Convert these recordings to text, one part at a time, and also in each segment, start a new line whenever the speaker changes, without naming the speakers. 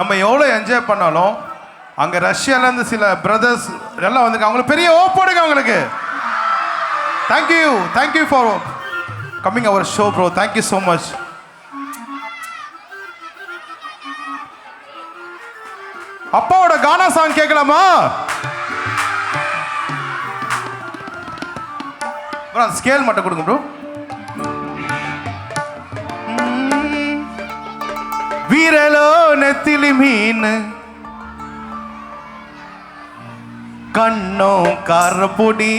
நம்ம எவ்வளோ என்ஜாய் பண்ணாலும் அங்கே ரஷ்யாவிலேருந்து சில பிரதர்ஸ் எல்லாம் வந்துருக்கு. அவங்களுக்கு பெரிய ஓப்போடுங்க அவங்களுக்கு. Thank you for coming our show bro. Thank you so much. அப்பாவோட கானா சாங் கேட்கலாமா? ப்ரோ ஸ்கேல் மட்டும் கொடுங்க ப்ரோ. வீரலோ நெத்திலி மீன், கண்ணோ காரப்பொடி,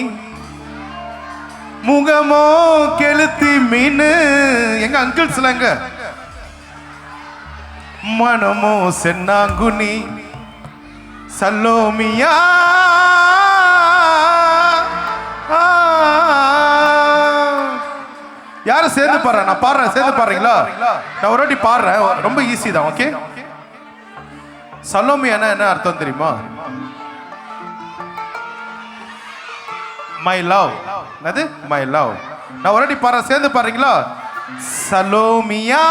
முகமோ கெளுத்தி மீன். எங்க அங்கிள்ஸ்ல எங்க மனமோ சென்னாங்குனி, சல்லோமியா. யாரும் சேர்ந்து பாடுறேன், நான் பாடுறேன், சேர்ந்து பாடுறீங்களா? நான் ஒரு வாட்டி பாடுறேன், ரொம்ப ஈஸி தான். ஓகே, சல்லோமியானா என்ன அர்த்தம் தெரியுமா? My love. அது மை லவ். நான் ஒரு வாட்டி பாடுறேன், சேர்ந்து பாடுறீங்களா? சல்லோமியா.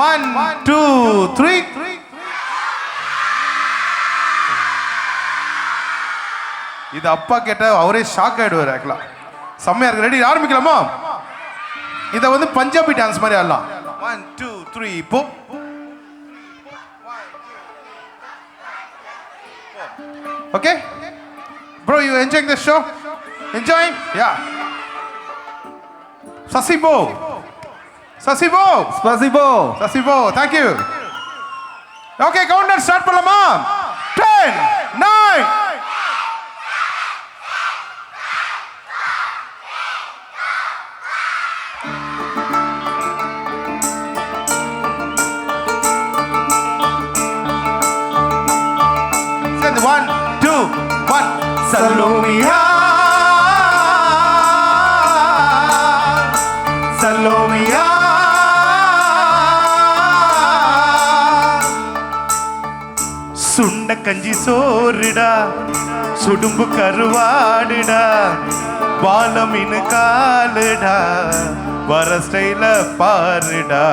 1 2 3. இது அப்பா கேட்ட அவரே ஷாக் ஆயிடுவார். ஆக்கலாம் செம்மையா இருக்கு. ரெடி, ஆரம்பிக்கலாமா? இதை வந்து பஞ்சாபி டான்ஸ் மாதிரி ஆடலாம். 1 2 3 இப்போ. Okay bro, you enjoying the show? Enjoying? Ya. சசிபோ. Thank you. Okay, countdown start பண்ணலாமா? 10 9 1 2 1. Salomia, Salomia, சுண்ட கஞ்சி சோறுடா, சுடும்பு கருவாடுடா, பால மீன் காலுடா, வர ஸ்டைல பாருடா.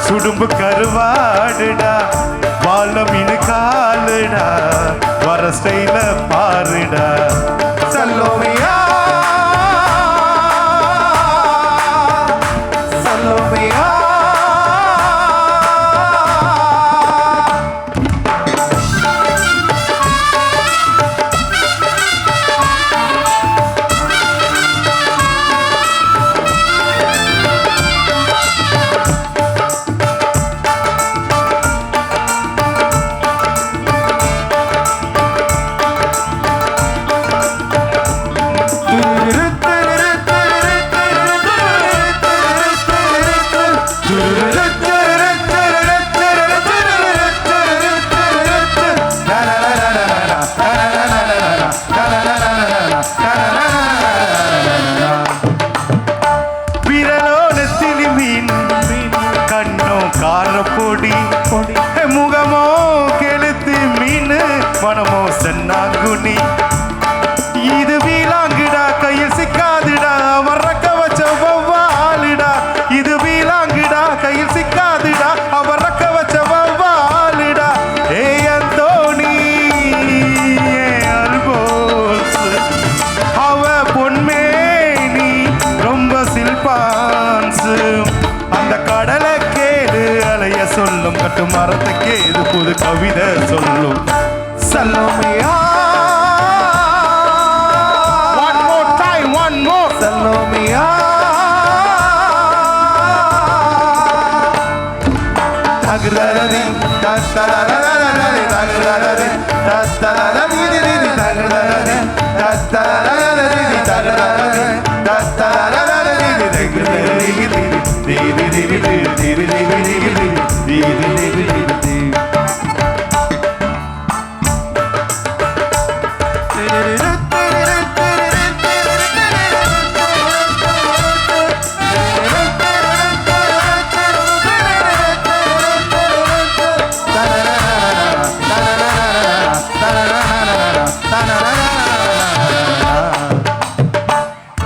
சுடும்பு கருவாடுடா, வாழ மீன் காலுடா, வர ஸ்டைல பாருடா. சல்லோமியா, சல்லோமியா. முகமோ கெளுத்தி மீன், மனமோ சென்னாங்குனி. இது வீலாங்குடா, கையில் சிக்காதுடா, அவரக்க வச்ச வவ்வாலுடா. இது வீலாங்குடா, கையில் சிக்காதுடா, அவரக்க வச்ச வவ்வாலுடா. ஏ அந்தோணி அல்போஸ், அவ பொன்மேனி ரொம்ப சில்பான்ஸ். அந்த கடலை அலைய சொல்லும், கட்டு மரத்துக்கே இது புது கவிதை சொல்லும். சல்லோமியா. One more time, one more. சல்லோமியா. தகுதரதி தத்தரரரரரி தகுதரரி தத்தரரரரி தகுதரரி தத்தரரரரி தகுதரரி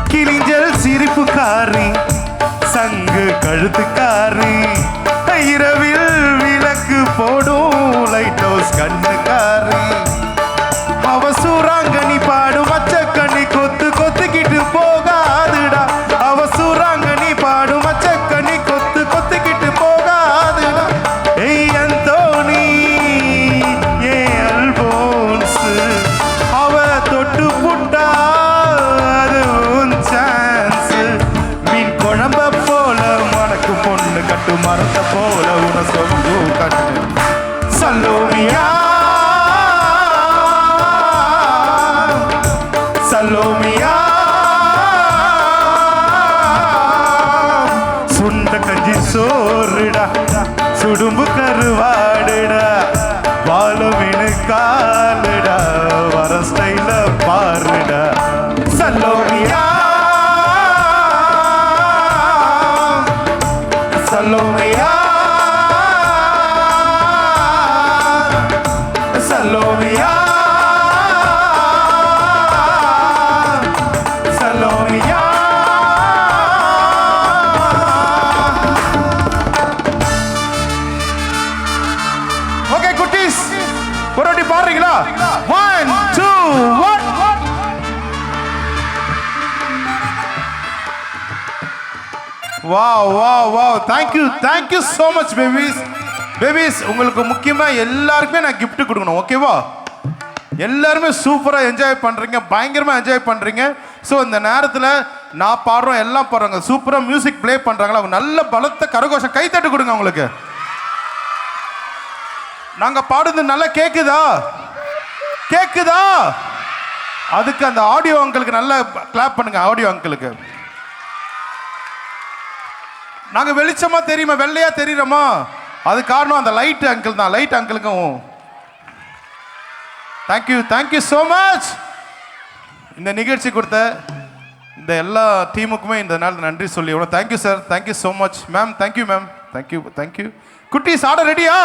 கிளிஞ்சல் சிரிப்புக்காரி சங்கு கழுத்துக்காரி இரவில் விளக்கு போடும் லைட் ஹவுஸ் கண்ணுக்காரி அவ சூறாங்கனி பாடும் மச்சக்கண்ணி கொத்து கொத்துக்கிட்டு போகாதுடா அவ சூறாங்கனி பாடும் மச்சக்கண்ணி கொத்து கொத்துக்கிட்டு போகாதுடா ஏய் அந்தோனி ஏ அல்போன்ஸ் அவ தொட்டு புட்டா அது உன் சான்ஸ் மீன் குழம்ப போல மணக்கு பொண்ணு கட்டு மரத்த போல உன சொந்து கட்டு சல்லோமியா சல்லோமியா சுண்ட கஞ்சி சோறுடா சுடும்பு கருவாடுடா பாலமினு காலுடா வர ஸ்டைல பாருடா சல்லோமியா சல்லோமியா சல்லோமியா சல்லோமியா ஓகே குட்டீஸ் ஒரு வாட்டி பாடுறீங்களா 1 2 1 wow wow wow thank you so much babies உங்களுக்கு முக்கியமா எல்லாருக்குமே நான் gift கொடுக்கணும் ஓகேவா எல்லாருமே சூப்பரா என்ஜாய் பண்றீங்க பயங்கரமா என்ஜாய் பண்றீங்க ஸோ இந்த நேரத்தில் நான் பாடுறோம் எல்லாம் பாடுறாங்க சூப்பரா மியூசிக் ப்ளே பண்றாங்களா அவங்க நல்ல பலத்த கரகோஷம் கைத்தட்டு கொடுங்க அவங்களுக்கு நாங்க பாடுறது நல்லா கேக்குதா அதுக்கு அந்த ஆடியோ அங்கிளுக்கு நல்லா கிளாப் பண்ணுங்க ஆடியோ அங்கிளுக்கு நாங்க வெளிச்சமா தெரியுமா வெள்ளையா தெரியுறோமா அது காரணம் அந்த லைட் அங்கிள் தான் லைட் அங்கிளுக்கும் தேங்க்யூ ஸோ மச் இந்த நிகழ்ச்சி கொடுத்த இந்த எல்லா டீமுக்குமே இந்த நாள் நன்றி சொல்லி thank you sir thank you so much ma'am thank you ma'am thank you குட்டீஸ் ஆட ரெடியா